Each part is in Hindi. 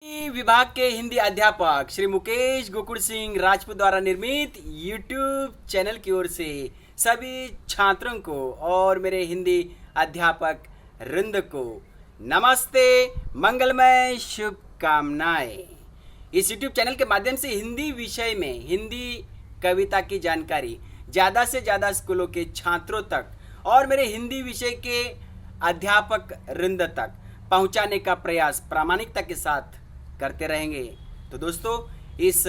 विभाग के हिंदी अध्यापक श्री मुकेश गोकुल सिंह राजपूत द्वारा निर्मित यूट्यूब चैनल की ओर से सभी छात्रों को और मेरे हिंदी अध्यापक वृंद को नमस्ते, मंगलमय शुभकामनाएं। इस यूट्यूब चैनल के माध्यम से हिंदी विषय में हिंदी कविता की जानकारी ज़्यादा से ज़्यादा स्कूलों के छात्रों तक और मेरे हिंदी विषय के अध्यापक वृंद तक पहुंचाने का प्रयास प्रामाणिकता के साथ करते रहेंगे। तो दोस्तों, इस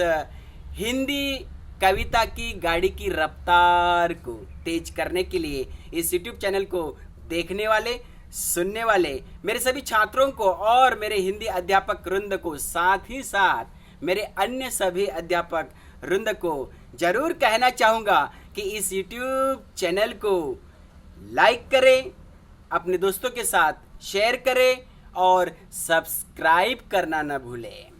हिंदी कविता की गाड़ी की रफ्तार को तेज करने के लिए इस YouTube चैनल को देखने वाले, सुनने वाले मेरे सभी छात्रों को और मेरे हिंदी अध्यापक वृंद को, साथ ही साथ मेरे अन्य सभी अध्यापक वृंद को जरूर कहना चाहूँगा कि इस YouTube चैनल को लाइक करें, अपने दोस्तों के साथ शेयर करें और सब्सक्राइब करना न भूलें।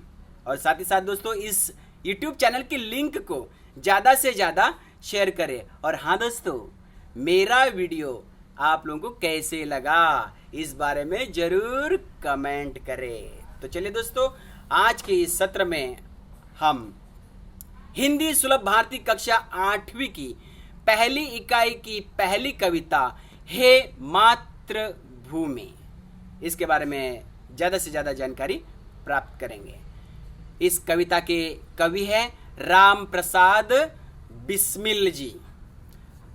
और साथ ही साथ दोस्तों, इस YouTube चैनल की लिंक को ज़्यादा से ज़्यादा शेयर करें। और हाँ दोस्तों, मेरा वीडियो आप लोगों को कैसे लगा इस बारे में ज़रूर कमेंट करें। तो चलिए दोस्तों, आज के इस सत्र में हम हिंदी सुलभ भारती कक्षा 8वीं की पहली इकाई की पहली कविता हे मातृभूमि, इसके बारे में ज़्यादा से ज़्यादा जानकारी प्राप्त करेंगे। इस कविता के कवि हैं राम प्रसाद बिस्मिल जी।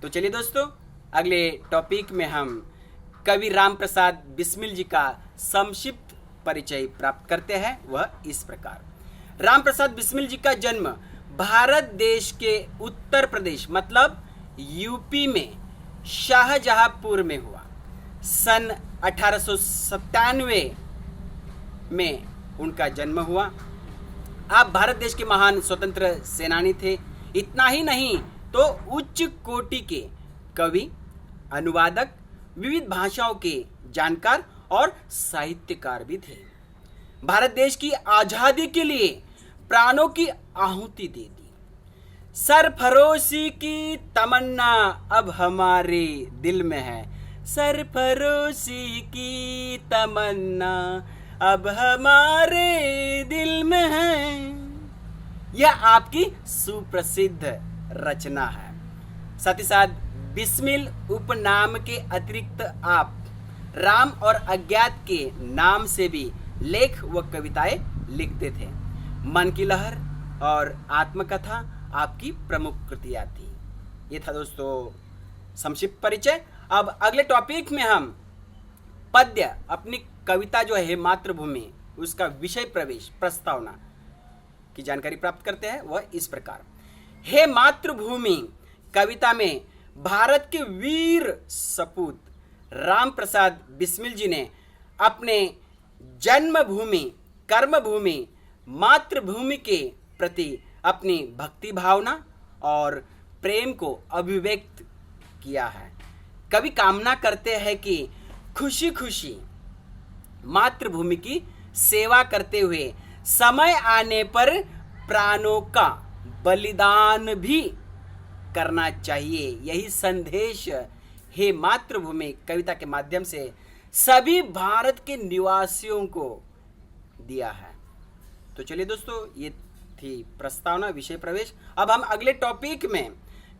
तो चलिए दोस्तों, अगले टॉपिक में हम कवि राम प्रसाद बिस्मिल जी का संक्षिप्त परिचय प्राप्त करते हैं। वह इस प्रकार। राम प्रसाद बिस्मिल जी का जन्म भारत देश के उत्तर प्रदेश मतलब यूपी में शाहजहांपुर में हुआ। सन 1897 में उनका जन्म हुआ। आप भारत देश के महान स्वतंत्र सेनानी थे। इतना ही नहीं तो उच्च कोटि के कवि, अनुवादक, विविध भाषाओं के जानकार और साहित्यकार भी थे। भारत देश की आजादी के लिए प्राणों की आहुति दे दी। सरफरोशी की तमन्ना अब हमारे दिल में है। सरफरोशी की तमन्ना अब हमारे दिल में है। यह आपकी सुप्रसिद्ध रचना है। साथ ही साथ बिस्मिल उपनाम के अतिरिक्त आप राम और अज्ञात के नाम से भी लेख व कविताएं लिखते थे। मन की लहर और आत्मकथा आपकी प्रमुख कृतियां थी। ये था दोस्तों संक्षिप्त परिचय। अब अगले टॉपिक में हम पद्य, अपनी कविता जो है मातृभूमि, उसका विषय प्रवेश प्रस्तावना की जानकारी प्राप्त करते हैं। वह इस प्रकार। हे मातृभूमि कविता में भारत के वीर सपूत राम प्रसाद बिस्मिल जी ने अपने जन्मभूमि, कर्मभूमि, मातृभूमि के प्रति अपनी भक्ति भावना और प्रेम को अभिव्यक्त किया है। कवि कामना करते हैं कि खुशी खुशी मातृभूमि की सेवा करते हुए समय आने पर प्राणों का बलिदान भी करना चाहिए। यही संदेश हे मातृभूमि कविता के माध्यम से सभी भारत के निवासियों को दिया है। तो चलिए दोस्तों, ये थी प्रस्तावना, विषय प्रवेश। अब हम अगले टॉपिक में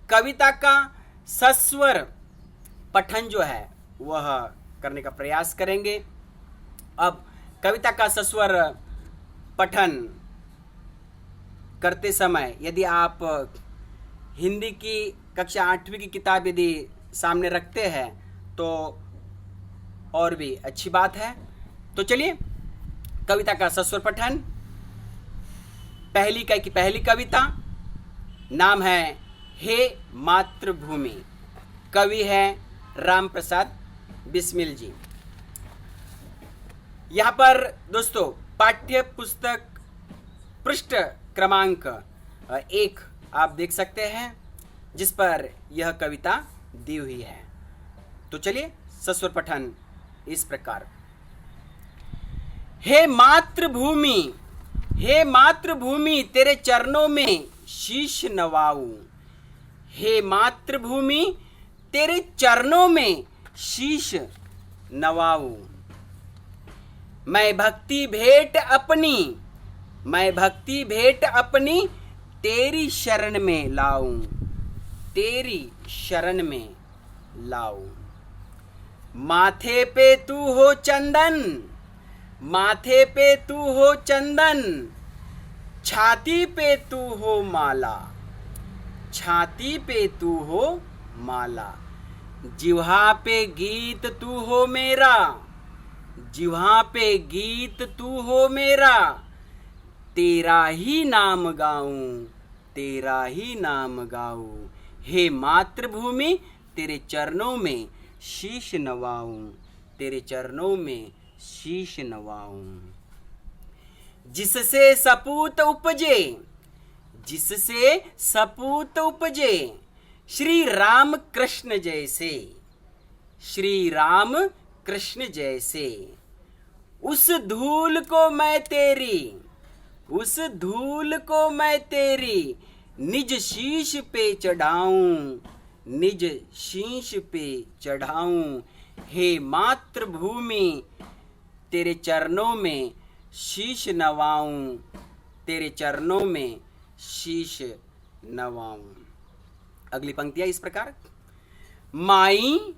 कविता का सस्वर पठन जो है वह करने का प्रयास करेंगे। अब कविता का सस्वर पठन करते समय यदि आप हिंदी की कक्षा 8वीं की किताब यदि सामने रखते हैं तो और भी अच्छी बात है। तो चलिए, कविता का सस्वर पठन। पहली इकाई की पहली कविता, नाम है हे मातृभूमि, कवि है राम प्रसाद बिस्मिल जी। यहाँ पर दोस्तों पाठ्य पुस्तक पृष्ठ क्रमांक 1 आप देख सकते हैं, जिस पर यह कविता दी हुई है। तो चलिए, सस्वर पठन इस प्रकार। हे मातृभूमि, हे मातृभूमि तेरे चरणों में शीश नवाऊं। हे मातृभूमि तेरे चरणों में शीश नवाऊं। मैं भक्ति भेंट अपनी मैं भक्ति भेंट अपनी तेरी शरण में लाऊं, तेरी शरण में लाऊं। माथे पे तू हो चंदन, माथे पे तू हो चंदन, छाती पे तू हो माला, छाती पे तू हो माला। जिह्वा पे गीत तू हो मेरा, जिह्वा पे गीत तू हो मेरा। तेरा ही नाम गाऊं, तेरा ही नाम गाऊं। हे मातृभूमि तेरे चरणों में शीश नवाऊं, तेरे चरणों में शीश नवाऊं। जिससे सपूत उपजे, जिससे सपूत उपजे, श्री राम कृष्ण जैसे, श्री राम कृष्ण जैसे। उस धूल को मैं तेरी, उस धूल को मैं तेरी निज शीश पे चढ़ाऊं, निज शीश पे चढ़ाऊं। हे मातृभूमि तेरे चरणों में शीश नवाऊं, तेरे चरणों में शीश नवाऊं। अगली पंक्तियां इस प्रकार। माई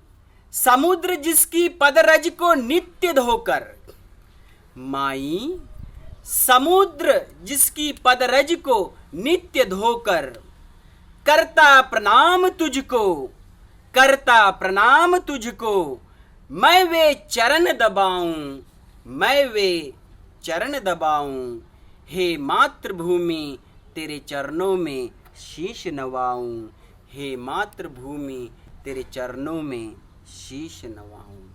समुद्र जिसकी पदरज को नित्य धोकर, माई समुद्र जिसकी पदरज को नित्य धोकर, करता प्रणाम तुझको, करता प्रणाम तुझको। मैं वे चरण दबाऊं, मैं वे चरण दबाऊं। हे मातृभूमि तेरे चरणों में शीश नवाऊं, हे मातृभूमि तेरे चरणों में शीश नवाऊं।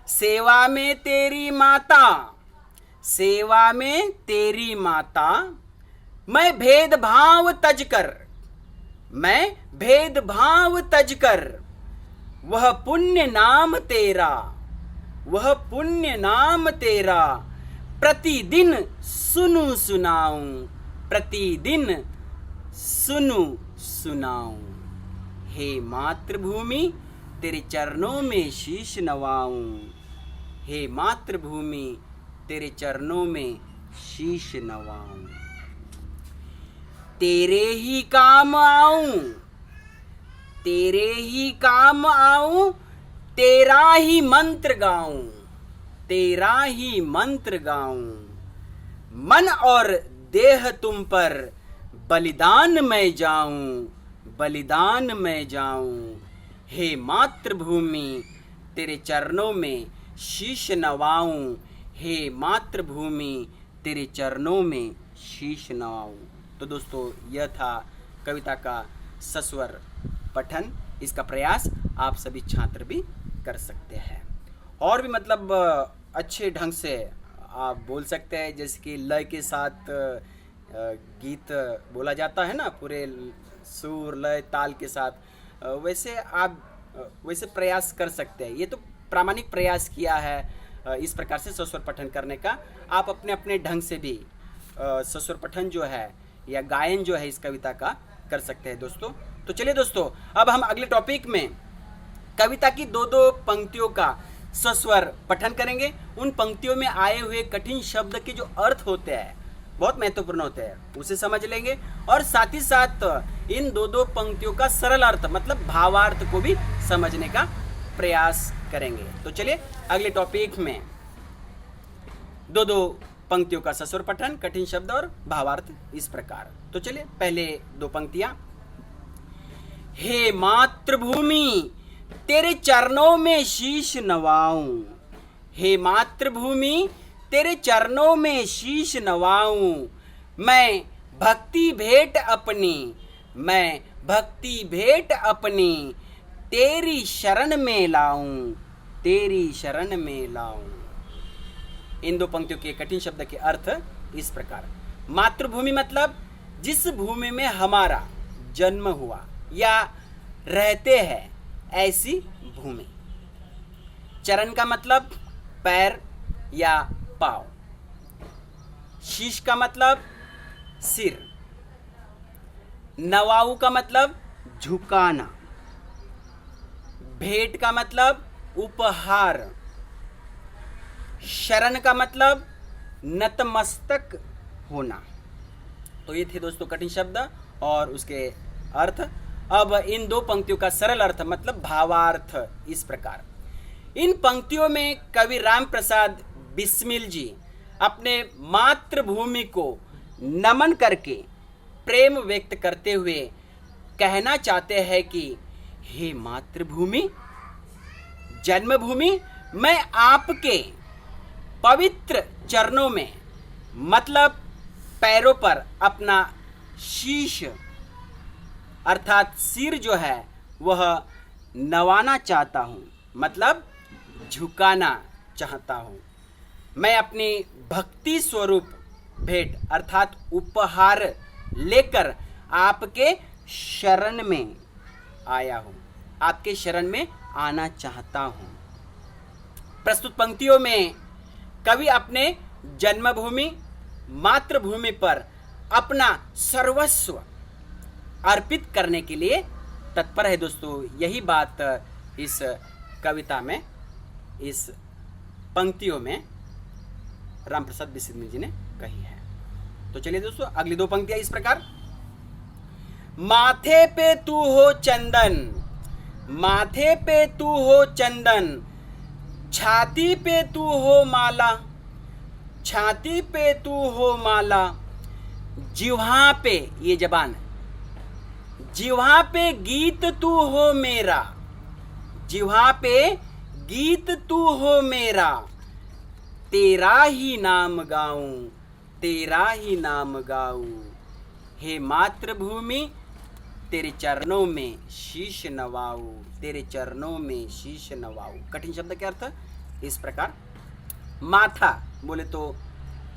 सेवा में तेरी माता, सेवा में तेरी माता, मैं भेदभाव तजकर, मैं भेदभाव तजकर। वह पुण्य नाम तेरा, वह पुण्य नाम तेरा प्रतिदिन सुनूं सुनाऊं, प्रतिदिन सुनूं सुनाऊं। हे मातृभूमि तेरे चरणों में शीश नवाऊं, हे मातृभूमि तेरे चरणों में शीश नवाऊं। तेरे ही काम आऊं, तेरे ही काम आऊं, तेरा ही मंत्र गाऊं, तेरा ही मंत्र गाऊं। मन और देह तुम पर बलिदान मैं जाऊं, बलिदान मैं जाऊं। हे मातृभूमि तेरे चरणों में शीश नवाऊं, हे मातृभूमि तेरे चरणों में शीश नवाऊं। तो दोस्तों यह था कविता का सस्वर पठन। इसका प्रयास आप सभी छात्र भी कर सकते हैं और भी मतलब अच्छे ढंग से आप बोल सकते हैं, जैसे कि लय के साथ गीत बोला जाता है ना, पूरे सुर लय ताल के साथ, वैसे आप वैसे प्रयास कर सकते हैं। ये तो प्रामाणिक प्रयास किया है इस प्रकार से सस्वर पठन करने का। आप अपने अपने ढंग से भी सस्वर पठन जो है या गायन जो है इस कविता का कर सकते हैं दोस्तों। तो चलिए दोस्तों, अब हम अगले टॉपिक में कविता की दो दो पंक्तियों का सस्वर पठन करेंगे। उन पंक्तियों में आए हुए कठिन शब्द के जो अर्थ होते हैं बहुत महत्वपूर्ण होते हैं, उसे समझ लेंगे और साथ ही साथ इन दो दो पंक्तियों का सरल अर्थ मतलब भावार्थ को भी समझने का प्रयास करेंगे। तो चलिए अगले टॉपिक में दो दो पंक्तियों का सस्वर पठन, कठिन शब्द और भावार्थ इस प्रकार। तो चलिए पहले दो पंक्तियां। हे मातृभूमि तेरे चरणों में शीश नवाऊं, हे मातृभूमि तेरे चरणों में शीश नवाऊं। मैं भक्ति भेंट अपनी, मैं भक्ति भेंट अपनी तेरी शरण में लाऊं, तेरी शरण में लाऊं। इन दो पंक्तियों के कठिन शब्द के अर्थ इस प्रकार। मातृभूमि मतलब जिस भूमि में हमारा जन्म हुआ या रहते हैं ऐसी भूमि। चरण का मतलब पैर या पांव। शीश का मतलब सिर। नवाऊ का मतलब झुकाना। भेंट का मतलब उपहार। शरण का मतलब नतमस्तक होना। तो ये थे दोस्तों कठिन शब्द और उसके अर्थ। अब इन दो पंक्तियों का सरल अर्थ मतलब भावार्थ इस प्रकार। इन पंक्तियों में कवि राम प्रसाद बिस्मिल जी अपने मातृभूमि को नमन करके प्रेम व्यक्त करते हुए कहना चाहते हैं कि हे मातृभूमि, जन्मभूमि, मैं आपके पवित्र चरणों में मतलब पैरों पर अपना शीश अर्थात सिर जो है वह नवाना चाहता हूँ, मतलब झुकाना चाहता हूँ। मैं अपनी भक्ति स्वरूप भेंट अर्थात उपहार लेकर आपके शरण में आया हूँ, आपके शरण में आना चाहता हूँ। प्रस्तुत पंक्तियों में कवि अपने जन्मभूमि मातृभूमि पर अपना सर्वस्व अर्पित करने के लिए तत्पर है दोस्तों। यही बात इस कविता में, इस पंक्तियों में राम प्रसाद बिस्मिल जी ने कही है। तो चलिए दोस्तों अगली दो पंक्तियां इस प्रकार। माथे पे तू हो चंदन, माथे पे तू हो चंदन, छाती पे तू हो माला, छाती पे तू हो माला, जिह्वा पे, ये जबान, जिह्वा पे गीत तू हो मेरा, जिह्वा पे गीत तू हो मेरा, तेरा ही नाम गाऊं, तेरा ही नाम गाऊं। हे मातृभूमि, तेरे चरणों में शीश नवाऊं, तेरे चरणों में शीश नवाऊं। कठिन शब्द के अर्थ इस प्रकार। माथा बोले तो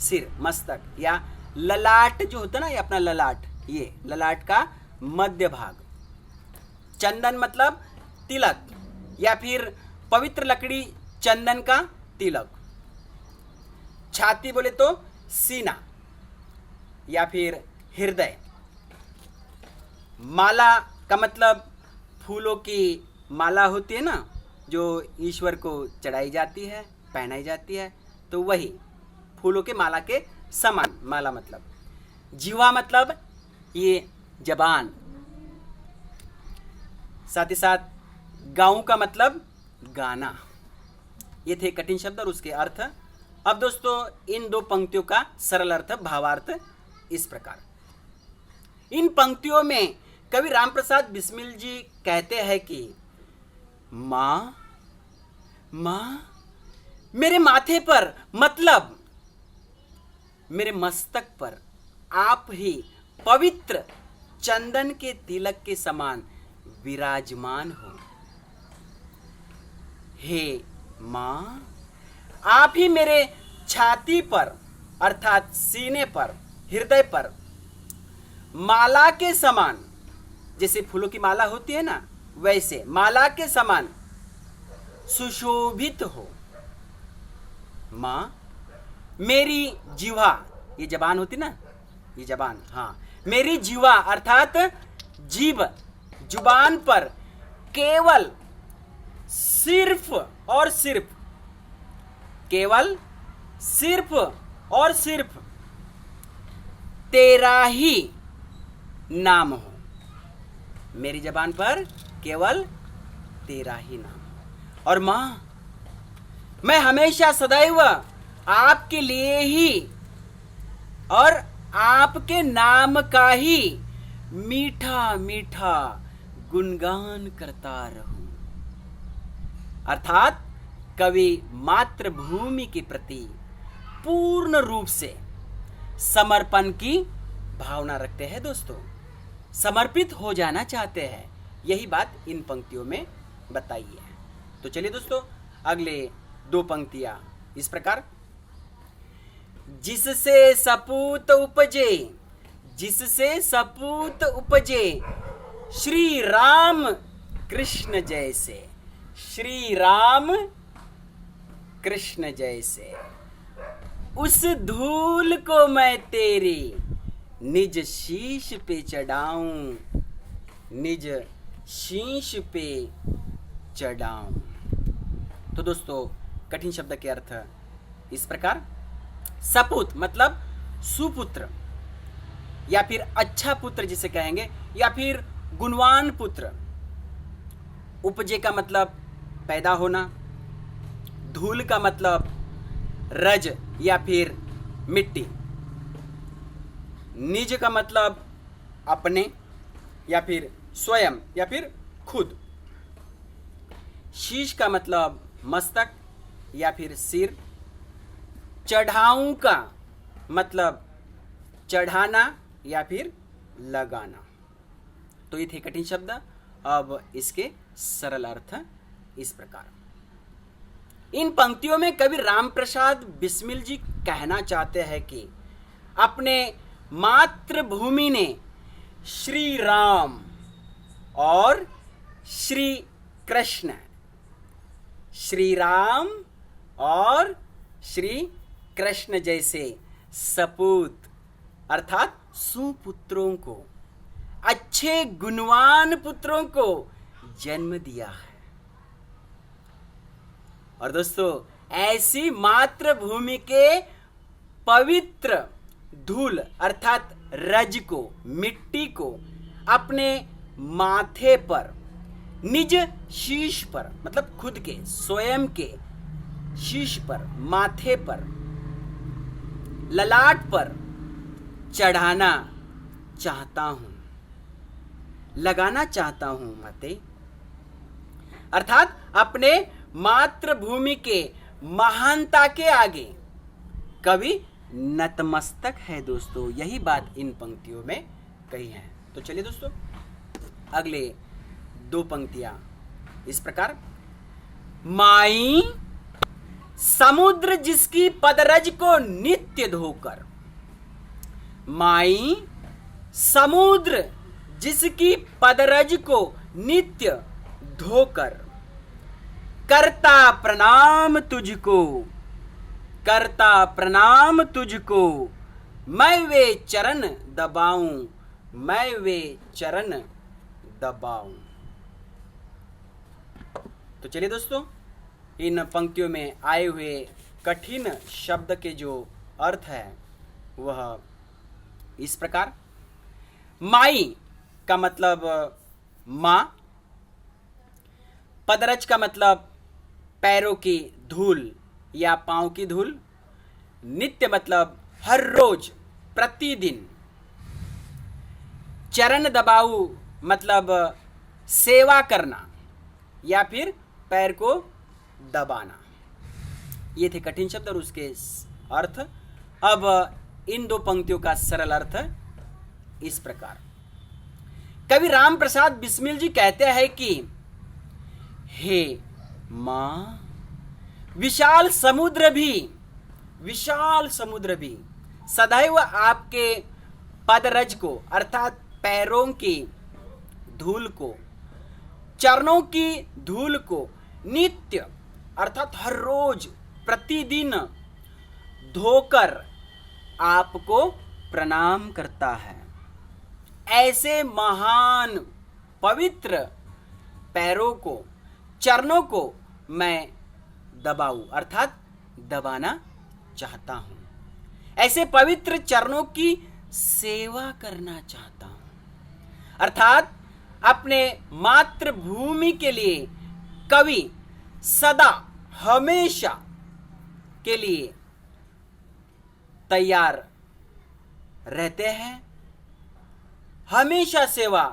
सिर, मस्तक या ललाट जो होता है ना, ये अपना ललाट, ये ललाट का मध्य भाग। चंदन मतलब तिलक या फिर पवित्र लकड़ी चंदन का तिलक। छाती बोले तो सीना या फिर हृदय। माला का मतलब फूलों की माला होती है ना, जो ईश्वर को चढ़ाई जाती है, पहनाई जाती है, तो वही फूलों के माला के समान माला मतलब। जिह्वा मतलब ये जबान। साथ ही साथ गाऊं का मतलब गाना। ये थे कठिन शब्द और उसके अर्थ। अब दोस्तों इन दो पंक्तियों का सरल अर्थ भावार्थ इस प्रकार। इन पंक्तियों में कवि राम प्रसाद बिस्मिल जी कहते हैं कि माँ, माँ, मेरे माथे पर मतलब मेरे मस्तक पर आप ही पवित्र चंदन के तिलक के समान विराजमान हो। हे माँ, आप ही मेरे छाती पर अर्थात सीने पर, हृदय पर माला के समान, जैसे फूलों की माला होती है ना, वैसे माला के समान सुशोभित हो। माँ, मेरी जिह्वा, ये जबान होती ना, ये जबान, हाँ, मेरी जिह्वा अर्थात जीभ, जुबान पर केवल सिर्फ और सिर्फ, केवल सिर्फ और सिर्फ तेरा ही नाम हो। मेरी जबान पर केवल तेरा ही नाम हो। और माँ, मैं हमेशा सदैव आपके लिए ही और आपके नाम का ही मीठा मीठा गुणगान करता रहूं। अर्थात कवि मातृभूमि के प्रति पूर्ण रूप से समर्पण की भावना रखते हैं दोस्तों, समर्पित हो जाना चाहते हैं। यही बात इन पंक्तियों में बताई है। तो चलिए दोस्तों अगले दो पंक्तियां इस प्रकार। जिससे सपूत उपजे, जिससे सपूत उपजे, श्री राम कृष्ण जैसे, श्री राम कृष्ण जैसे, उस धूल को मैं तेरी निज शीश पे चढ़ाऊं, निज शीश पे चढ़ाऊं। तो दोस्तों कठिन शब्द के अर्थ इस प्रकार। सपूत मतलब सुपुत्र या फिर अच्छा पुत्र जिसे कहेंगे, या फिर गुणवान पुत्र। उपजे का मतलब पैदा होना। धूल का मतलब रज या फिर मिट्टी। निज का मतलब अपने या फिर स्वयं या फिर खुद। शीश का मतलब मस्तक या फिर सिर। चढ़ाऊं का मतलब चढ़ाना या फिर लगाना। तो ये थे कठिन शब्द। अब इसके सरल अर्थ इस प्रकार। इन पंक्तियों में कवि रामप्रसाद बिस्मिल जी कहना चाहते हैं कि अपने मातृभूमि ने श्री राम और श्री कृष्ण, श्री राम और श्री कृष्ण जैसे सपूत अर्थात सुपुत्रों को, अच्छे गुणवान पुत्रों को जन्म दिया है। और दोस्तों, ऐसी मातृभूमि के पवित्र धूल अर्थात रज को, मिट्टी को अपने माथे पर, निज शीश पर मतलब खुद के स्वयं के शीश पर, माथे पर, ललाट पर चढ़ाना चाहता हूं, लगाना चाहता हूं माते। अर्थात अपने मातृभूमि के महानता के आगे कवि नतमस्तक है दोस्तों। यही बात इन पंक्तियों में कही है। तो चलिए दोस्तों, अगले दो पंक्तियां इस प्रकार। माई समुद्र जिसकी पदरज को नित्य धोकर। माई समुद्र जिसकी पदरज को नित्य धोकर, करता प्रणाम तुझको, करता प्रणाम तुझको, मैं वे चरण दबाऊं, मैं वे चरण दबाऊं। तो चलिए दोस्तों, इन पंक्तियों में आए हुए कठिन शब्द के जो अर्थ है वह इस प्रकार। माई का मतलब माँ। पदरज का मतलब पैरों की धूल या पांव की धूल। नित्य मतलब हर रोज, प्रतिदिन। चरण दबाऊ मतलब सेवा करना या फिर पैर को दबाना। ये थे कठिन शब्द और उसके अर्थ। अब इन दो पंक्तियों का सरल अर्थ इस प्रकार। कवि रामप्रसाद बिस्मिल जी कहते हैं कि हे मां, विशाल समुद्र भी सदैव आपके पदरज को अर्थात पैरों की धूल को, चरणों की धूल को नित्य अर्थात हर रोज, प्रतिदिन धोकर आपको प्रणाम करता है। ऐसे महान पवित्र पैरों को, चरणों को मैं दबाऊं अर्थात दबाना चाहता हूं। ऐसे पवित्र चरणों की सेवा करना चाहता हूं। अर्थात अपने मातृभूमि के लिए कवि सदा हमेशा के लिए तैयार रहते हैं, हमेशा सेवा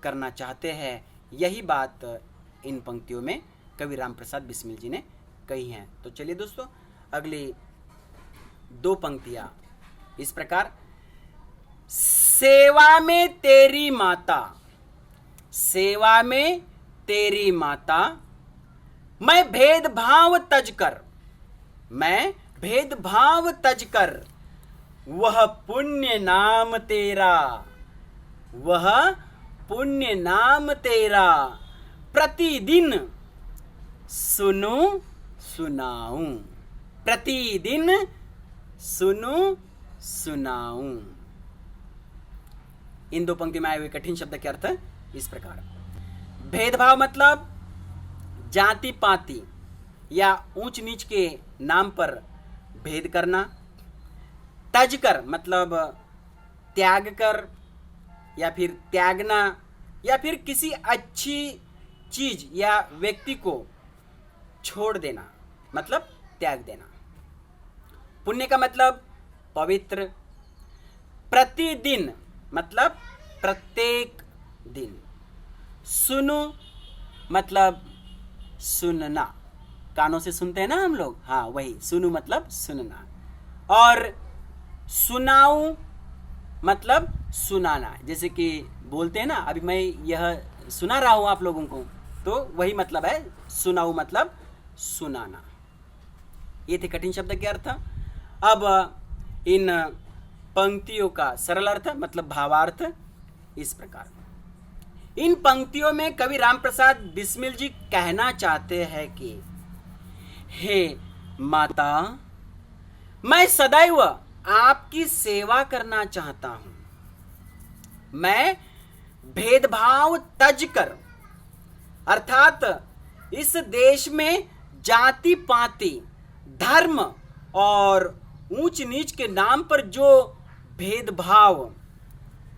करना चाहते हैं। यही बात इन पंक्तियों में कवि रामप्रसाद बिस्मिल जी ने कही हैं। तो चलिए दोस्तों, अगली दो पंक्तियां इस प्रकार। सेवा में तेरी माता, सेवा में तेरी माता, मैं भेदभाव तजकर, मैं भेदभाव तजकर, वह पुण्य नाम तेरा, वह पुण्य नाम तेरा, प्रतिदिन सुनूं सुनाऊं, प्रतिदिन सुनूं सुनाऊं। इन दो पंक्ति में आए हुए कठिन शब्द के अर्थ इस प्रकार। भेदभाव मतलब जाति पाति या ऊंच नीच के नाम पर भेद करना तज कर मतलब त्याग कर, या फिर त्यागना, या फिर किसी अच्छी चीज या व्यक्ति को छोड़ देना मतलब त्याग देना। पुण्य का मतलब पवित्र। प्रतिदिन मतलब प्रत्येक दिन। सुनो मतलब सुनना, कानों से सुनते हैं ना हम लोग, हाँ वही सुनो मतलब सुनना। और सुनाऊं मतलब सुनाना, जैसे कि बोलते हैं ना, अभी मैं यह सुना रहा हूं आप लोगों को, तो वही मतलब है सुनाऊं मतलब सुनाना। ये थे कठिन शब्द के अर्थ। अब इन पंक्तियों का सरल अर्थ मतलब भावार्थ इस प्रकार। इन पंक्तियों में कवि रामप्रसाद बिस्मिल जी कहना चाहते हैं कि हे माता, मैं सदैव आपकी सेवा करना चाहता हूं। मैं भेदभाव तज कर, अर्थात इस देश में जाति पाति, धर्म और ऊंच नीच के नाम पर जो भेदभाव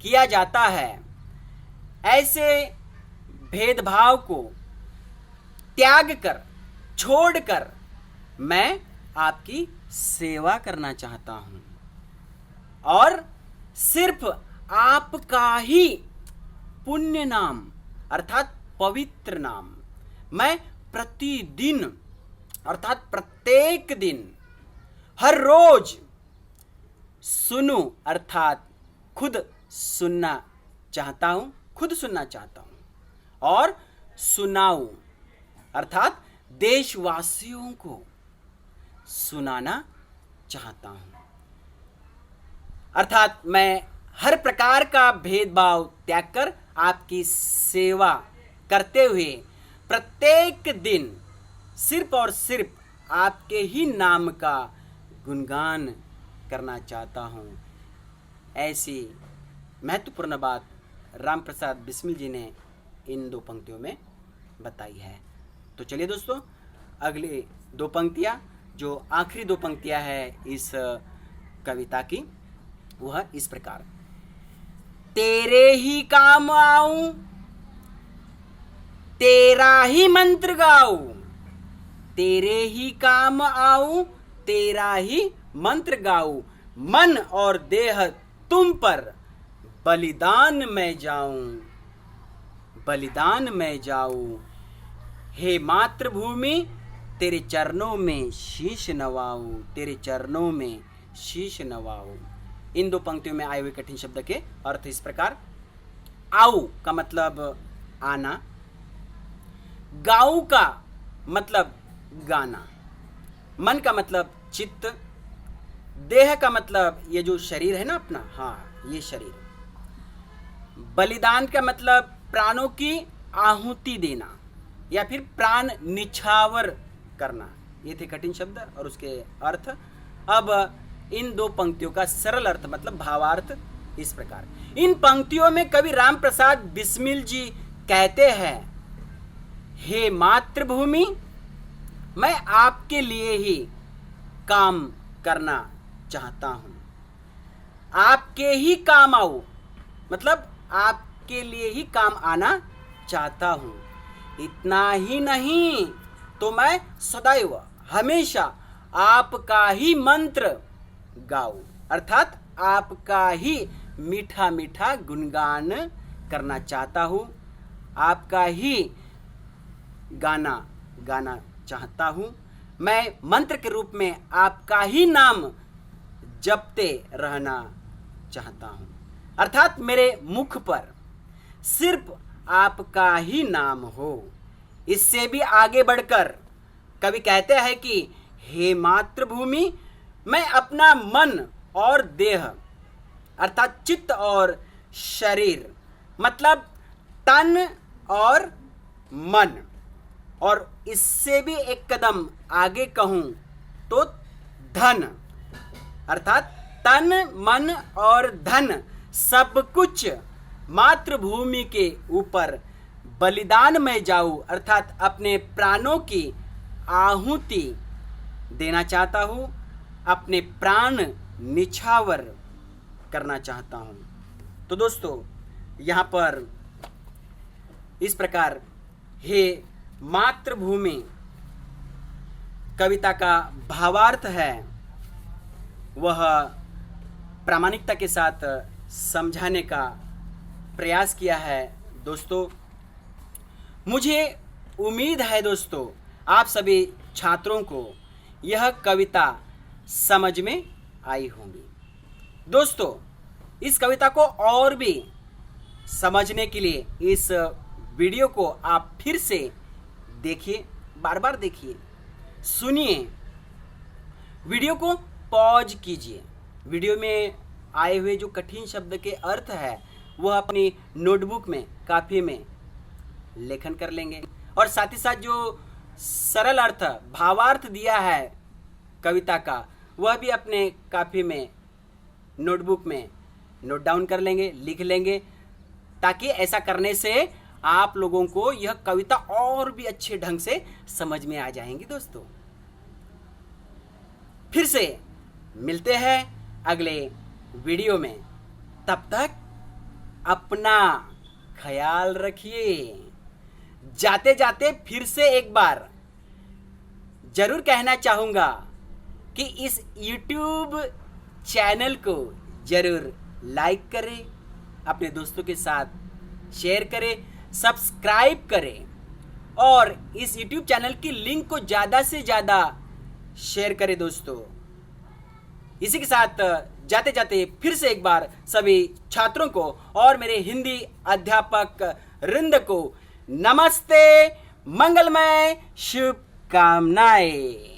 किया जाता है, ऐसे भेदभाव को त्याग कर, छोड़कर मैं आपकी सेवा करना चाहता हूं और सिर्फ आपका ही पुण्य नाम अर्थात पवित्र नाम मैं प्रतिदिन अर्थात प्रत्येक दिन, हर रोज सुनूं अर्थात खुद सुनना चाहता हूं, खुद सुनना चाहता हूं और सुनाऊं अर्थात देशवासियों को सुनाना चाहता हूं। अर्थात मैं हर प्रकार का भेदभाव त्याग कर आपकी सेवा करते हुए प्रत्येक दिन सिर्फ और सिर्फ आपके ही नाम का गुणगान करना चाहता हूं। ऐसी महत्वपूर्ण बात रामप्रसाद बिस्मिल जी ने इन दो पंक्तियों में बताई है। तो चलिए दोस्तों, अगली दो पंक्तियां, जो आखिरी दो पंक्तियां हैं इस कविता की, वह इस प्रकार। तेरे ही काम आऊं, तेरा ही मंत्र गाऊं, तेरे ही काम आऊं, तेरा ही मंत्र गाऊं, मन और देह तुम पर बलिदान में जाऊं, बलिदान में जाऊं। हे मातृभूमि तेरे चरणों में शीश नवाऊं, तेरे चरणों में शीश नवाऊं। इन दो पंक्तियों में आए हुए कठिन शब्द के अर्थ इस प्रकार। आऊ का मतलब आना, गाऊ का मतलब गाना, मन का मतलब चित्त, देह का मतलब ये जो शरीर है ना अपना, हाँ ये शरीर, बलिदान का मतलब प्राणों की आहुति देना या फिर प्राण निछावर करना। ये थे कठिन शब्द और उसके अर्थ। अब इन दो पंक्तियों का सरल अर्थ मतलब भावार्थ इस प्रकार। इन पंक्तियों में कवि रामप्रसाद बिस्मिल जी कहते हैं, हे मातृभूमि, मैं आपके लिए ही काम करना चाहता हूं, आपके ही काम आऊं मतलब आपके लिए ही काम आना चाहता हूं। इतना ही नहीं तो मैं सदैव हमेशा आपका ही मंत्र गाऊं अर्थात आपका ही मीठा मीठा गुणगान करना चाहता हूं, आपका ही गाना गाना चाहता हूं। मैं मंत्र के रूप में आपका ही नाम जपते रहना चाहता हूं अर्थात मेरे मुख पर सिर्फ आपका ही नाम हो। इससे भी आगे बढ़कर कवि कहते हैं कि हे मातृभूमि, मैं अपना मन और देह अर्थात चित्त और शरीर मतलब तन और मन, और इससे भी एक कदम आगे कहूं तो धन अर्थात तन मन और धन सब कुछ मातृभूमि के ऊपर बलिदान में जाऊं अर्थात अपने प्राणों की आहुति देना चाहता हूं, अपने प्राण निछावर करना चाहता हूं। तो दोस्तों यहाँ पर इस प्रकार हे मातृभूमि कविता का भावार्थ है वह प्रामाणिकता के साथ समझाने का प्रयास किया है। दोस्तों मुझे उम्मीद है दोस्तों आप सभी छात्रों को यह कविता समझ में आई होंगी। दोस्तों इस कविता को और भी समझने के लिए इस वीडियो को आप फिर से देखिए, बार बार देखिए, सुनिए, वीडियो को पॉज कीजिए। वीडियो में आए हुए जो कठिन शब्द के अर्थ है वह अपनी नोटबुक में, काफी में लेखन कर लेंगे और साथ ही साथ जो सरल अर्थ, भावार्थ दिया है कविता का वह भी अपने काफी में, नोटबुक में नोट डाउन कर लेंगे, लिख लेंगे, ताकि ऐसा करने से आप लोगों को यह कविता और भी अच्छे ढंग से समझ में आ जाएंगी। दोस्तों फिर से मिलते हैं अगले वीडियो में, तब तक अपना ख्याल रखिए। जाते जाते फिर से एक बार जरूर कहना चाहूंगा कि इस YouTube चैनल को जरूर लाइक करें, अपने दोस्तों के साथ शेयर करें, सब्सक्राइब करें और इस YouTube चैनल की लिंक को ज़्यादा से ज़्यादा शेयर करें। दोस्तों इसी के साथ जाते जाते फिर से एक बार सभी छात्रों को और मेरे हिंदी अध्यापक वृंद को नमस्ते, मंगलमय शुभकामनाएं।